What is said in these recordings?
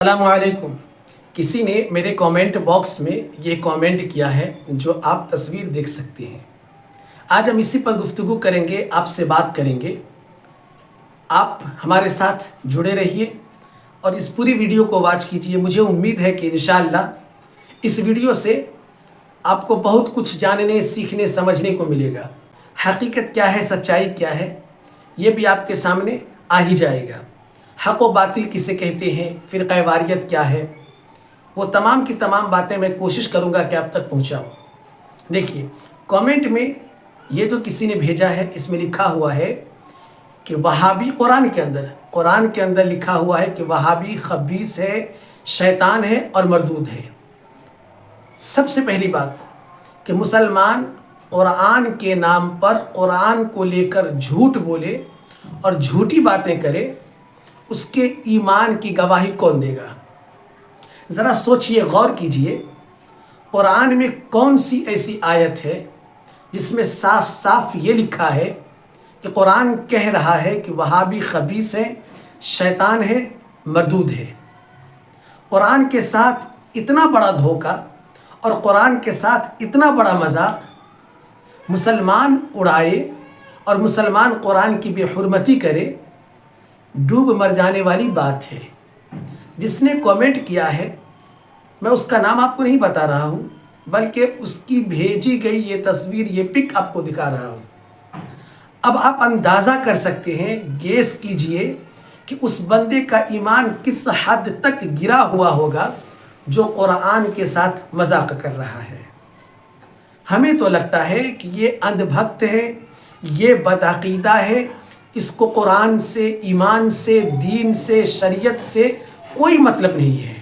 अस्सलामुअलैकुम। किसी ने मेरे कमेंट बॉक्स में ये कमेंट किया है जो आप तस्वीर देख सकते हैं। आज हम इसी पर गुफ्तगू करेंगे, आपसे बात करेंगे। आप हमारे साथ जुड़े रहिए और इस पूरी वीडियो को वॉच कीजिए। मुझे उम्मीद है कि इंशाअल्लाह इस वीडियो से आपको बहुत कुछ जानने, सीखने, समझने को मिलेगा। हकीकत क्या है, सच्चाई क्या है, ये भी आपके सामने आ ही जाएगा। हक़ व बातिल किसे कहते हैं, फ़िरक़ा वारियत क्या है, वो तमाम की तमाम बातें मैं कोशिश करूँगा कि आप तक पहुँचाऊँ। देखिए, कमेंट में ये जो किसी ने भेजा है, इसमें लिखा हुआ है कि वहाबी कुरान के अंदर लिखा हुआ है कि वहाबी खबीस है, शैतान है और मरदूद है। सबसे पहली बात कि मुसलमान कुरान के नाम पर कुरान को लेकर झूठ बोले और झूठी बातें करे, उसके ईमान की गवाही कौन देगा? ज़रा सोचिए, गौर कीजिए। कुरान में कौन सी ऐसी आयत है जिसमें साफ साफ ये लिखा है कि कुरान कह रहा है कि वहाबी खबीस है, शैतान है, मरदूद है। कुरान के साथ इतना बड़ा धोखा और कुरान के साथ इतना बड़ा मजाक मुसलमान उड़ाए और मुसलमान कुरान की बेहुरमती करे, डूब मर जाने वाली बात है। जिसने कमेंट किया है, मैं उसका नाम आपको नहीं बता रहा हूँ, बल्कि उसकी भेजी गई ये तस्वीर, ये पिक आपको दिखा रहा हूँ। अब आप अंदाज़ा कर सकते हैं, गेस कीजिए कि उस बंदे का ईमान किस हद तक गिरा हुआ होगा जो कुरान के साथ मजाक कर रहा है। हमें तो लगता है कि ये अंधभक्त है, ये बदअक़ीदा है, इसको कुरान से, ईमान से, दीन से, शरीयत से कोई मतलब नहीं है।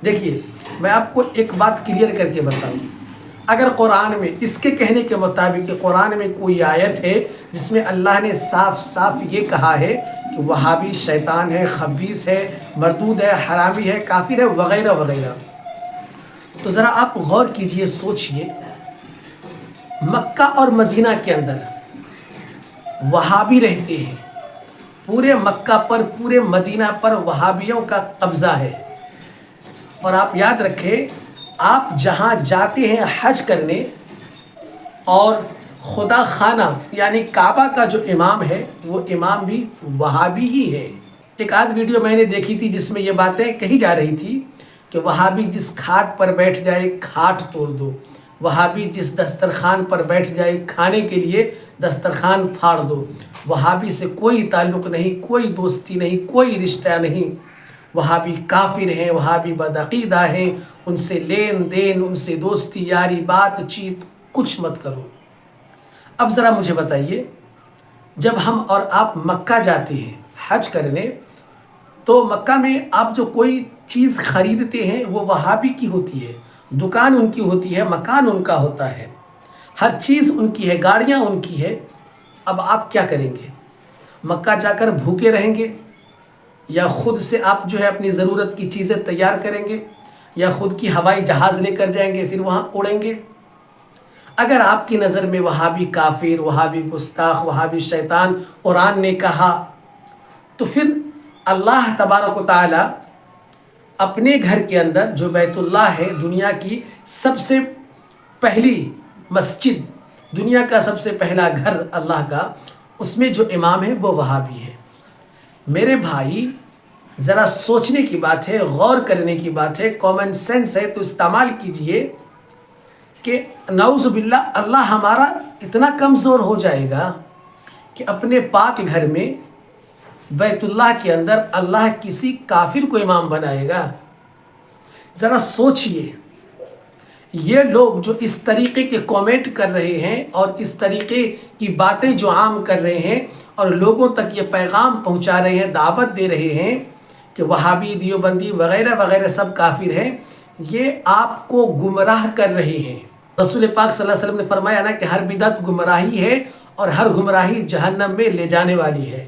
देखिए, मैं आपको एक बात क्लियर करके बताऊं। अगर कुरान में, इसके कहने के मुताबिक कुरान में कोई आयत है जिसमें अल्लाह ने साफ साफ ये कहा है कि वहाबी शैतान है, खबीस है, मरदूद है, हरामी है, काफिर है, वगैरह वगैरह, तो ज़रा आप गौर कीजिए, सोचिए। मक्का और मदीना के अंदर वहाबी रहते हैं। पूरे मक्का पर, पूरे मदीना पर वहाबियों का कब्ज़ा है। और आप याद रखें, आप जहाँ जाते हैं हज करने, और खुदा खाना यानी काबा का जो इमाम है, वो इमाम भी वहाबी ही है। एक आध वीडियो मैंने देखी थी जिसमें ये बातें कही जा रही थी कि वहाबी जिस खाट पर बैठ जाए खाट तोड़ दो, वहाबी जिस दस्तरखान पर बैठ जाए खाने के लिए दस्तरखान फाड़ दो। वहाबी से कोई ताल्लुक़ नहीं, कोई दोस्ती नहीं, कोई रिश्ता नहीं। वहाबी काफिर हैं, वहाबी बदअक़ीदा हैं, उनसे लेन देन, उनसे दोस्ती यारी, बातचीत कुछ मत करो। अब ज़रा मुझे बताइए, जब हम और आप मक्का जाते हैं हज करने, तो मक्का में आप जो कोई चीज़ ख़रीदते हैं वो वहाबी की होती है, दुकान उनकी होती है, मकान उनका होता है, हर चीज़ उनकी है, गाड़ियाँ उनकी है। अब आप क्या करेंगे? मक्का जाकर भूखे रहेंगे, या ख़ुद से आप जो है अपनी ज़रूरत की चीज़ें तैयार करेंगे, या ख़ुद की हवाई जहाज़ लेकर जाएंगे, फिर वहाँ उड़ेंगे? अगर आपकी नज़र में वहाबी काफिर, वहाबी गुस्ताख, वहाबी शैतान कुरान ने कहा, तो फिर अल्लाह तबारक व तआला अपने घर के अंदर, जो बैतुल्लाह है, दुनिया की सबसे पहली मस्जिद, दुनिया का सबसे पहला घर अल्लाह का, उसमें जो इमाम है वो वहाबी है। मेरे भाई, ज़रा सोचने की बात है, गौर करने की बात है, कॉमन सेंस है तो इस्तेमाल कीजिए कि नाउज़ु बिल्लाह, अल्लाह हमारा इतना कमज़ोर हो जाएगा कि अपने पाक घर में, बैतुल्लाह के अंदर, अल्लाह किसी काफिर को इमाम बनाएगा? ज़रा सोचिए। ये लोग जो इस तरीके के कमेंट कर रहे हैं और इस तरीके की बातें जो आम कर रहे हैं और लोगों तक ये पैगाम पहुंचा रहे हैं, दावत दे रहे हैं कि वहाबी, दियोबंदी वगैरह वगैरह सब काफिर हैं, ये आपको गुमराह कर रहे हैं। रसूल पाक सल्लल्लाहु अलैहि वसल्लम ने फरमाया ना कि हर बिदअत गुमराही है और हर गुमराही जहन्नम में ले जाने वाली है।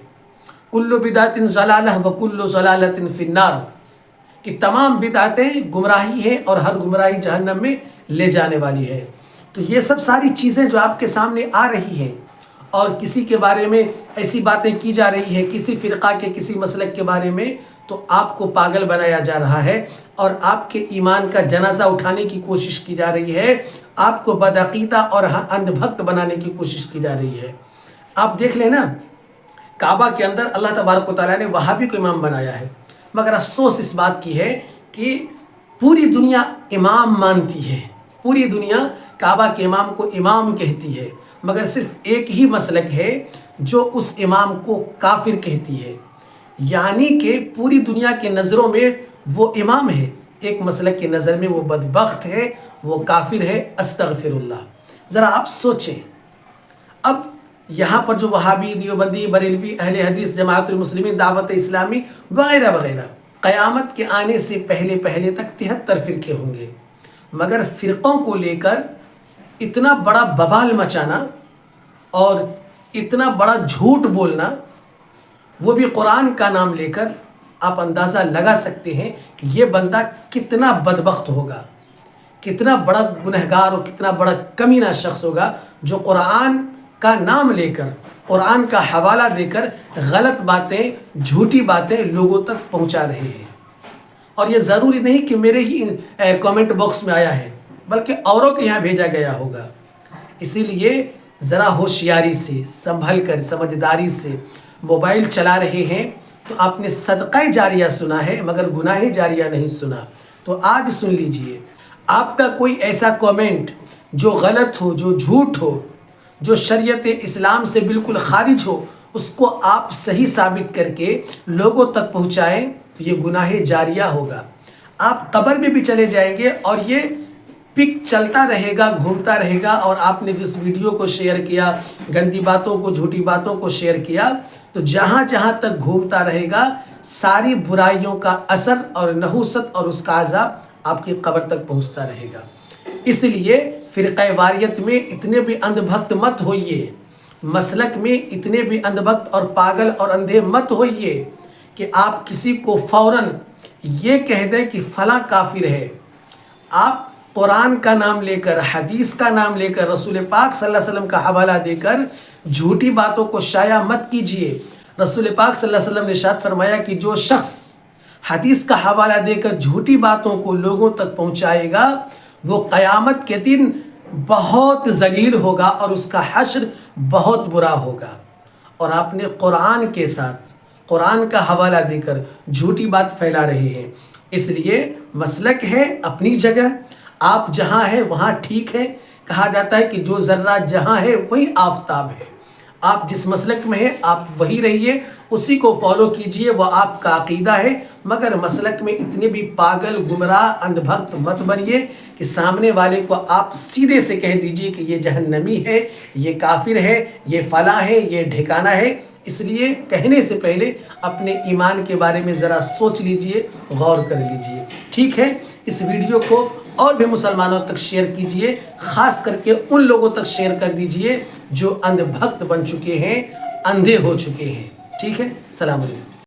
कुल्लु बिदातिन ज़लालह व कुल्लु ज़लालतिन फिन्नार, कि तमाम बिदातें गुमराही हैं और हर गुमराही जहन्नम में ले जाने वाली है। तो ये सब सारी चीज़ें जो आपके सामने आ रही हैं और किसी के बारे में ऐसी बातें की जा रही है, किसी फ़िरक़ा के, किसी मसलक के बारे में, تو آپ کو پاگل بنایا جا رہا ہے اور آپ کے ایمان کا جنازہ اٹھانے کی کوشش کی جا رہی ہے، آپ کو بدعقیدہ اور اندھ بھکت بنانے کی کوشش کی جا رہی ہے۔ آپ دیکھ لیں نا، کعبہ کے اندر اللہ تبارک و تعالیٰ نے وہابی کو امام بنایا ہے، مگر افسوس اس بات کی ہے کہ پوری دنیا امام مانتی ہے، پوری دنیا کعبہ کے امام کو امام کہتی ہے، مگر صرف ایک ہی مسلک ہے جو اس امام کو کافر کہتی ہے، یعنی کہ پوری دنیا کے نظروں میں وہ امام ہے، ایک مسلک کی نظر میں وہ بدبخت ہے، وہ کافر ہے، استغفر اللہ۔ ذرا آپ سوچیں، اب یہاں پر جو وہابی، دیوبندی، بریلوی، اہل حدیث، جماعت المسلمین، دعوت اسلامی وغیرہ وغیرہ، قیامت کے آنے سے پہلے پہلے تک 73 فرقے ہوں گے، مگر فرقوں کو لے کر اتنا بڑا ببال مچانا اور اتنا بڑا جھوٹ بولنا، وہ بھی قرآن کا نام لے کر، آپ اندازہ لگا سکتے ہیں کہ یہ بندہ کتنا بدبخت ہوگا، کتنا بڑا گنہگار اور کتنا بڑا کمینہ شخص ہوگا جو قرآن کا نام لے کر، قرآن کا حوالہ دے کر غلط باتیں، جھوٹی باتیں لوگوں تک پہنچا رہے ہیں۔ اور یہ ضروری نہیں کہ میرے ہی کامنٹ باکس میں آیا ہے، بلکہ اوروں کے یہاں بھیجا گیا ہوگا۔ اسی لیے ذرا ہوشیاری سے، سنبھل کر، سمجھداری سے موبائل چلا رہے ہیں تو آپ نے صدقہ جاریہ سنا ہے مگر گناہ جاریہ نہیں سنا، تو آج سن لیجئے۔ آپ کا کوئی ایسا کومنٹ جو غلط ہو، جو جھوٹ ہو، جو شریعت اسلام سے بالکل خارج ہو، اس کو آپ صحیح ثابت کر کے لوگوں تک پہنچائیں تو یہ گناہ جاریہ ہوگا۔ آپ قبر میں بھی چلے جائیں گے اور یہ پک چلتا رہے گا، گھومتا رہے گا، اور آپ نے جس ویڈیو کو شیئر کیا، گندی باتوں کو، جھوٹی باتوں کو شیئر کیا، تو جہاں جہاں تک گھومتا رہے گا ساری برائیوں کا اثر اور نحوست اور اس کا عذاب آپ کی قبر تک پہنچتا رہے گا۔ اس لیے فرقہ واریت میں اتنے بھی اندھ بھکت مت ہوئیے، مسلک میں اتنے بھی اندھ بھکت اور پاگل اور اندھے مت ہوئیے کہ آپ کسی کو فوراً یہ کہہ دیں کہ فلاں کافر ہے۔ آپ قرآن کا نام لے کر، حدیث کا نام لے کر، رسول پاک صلی اللہ علیہ وسلم کا حوالہ دے کر جھوٹی باتوں کو شائع مت کیجیے۔ رسول پاک صلی اللہ علیہ وسلم نے ارشاد فرمایا کہ جو شخص حدیث کا حوالہ دے کر جھوٹی باتوں کو لوگوں تک پہنچائے گا وہ قیامت کے دن بہت ذلیل ہوگا اور اس کا حشر بہت برا ہوگا۔ اور آپ نے قرآن کے ساتھ، قرآن کا حوالہ دے کر جھوٹی بات پھیلا رہے ہیں۔ اس لیے مسلک ہے اپنی جگہ، آپ جہاں ہیں وہاں ٹھیک ہے۔ کہا جاتا ہے کہ جو ذرہ جہاں ہے وہی آفتاب ہے۔ آپ جس مسلک میں ہیں آپ وہی رہیے، اسی کو فالو کیجئے، وہ آپ کا عقیدہ ہے، مگر مسلک میں اتنے بھی پاگل، گمراہ، اندھ بھکت مت بنیے کہ سامنے والے کو آپ سیدھے سے کہہ دیجئے کہ یہ جہنمی ہے، یہ کافر ہے، یہ فلاں ہے، یہ ڈھکانہ ہے۔ اس لیے کہنے سے پہلے اپنے ایمان کے بارے میں ذرا سوچ لیجئے، غور کر لیجئے، ٹھیک ہے؟ اس ویڈیو کو اور بھی مسلمانوں تک شیئر کیجئے، خاص کر کے ان لوگوں تک شیئر کر دیجئے جو اندھ بھکت بن چکے ہیں، اندھے ہو چکے ہیں، ٹھیک ہے؟ سلام علیکم۔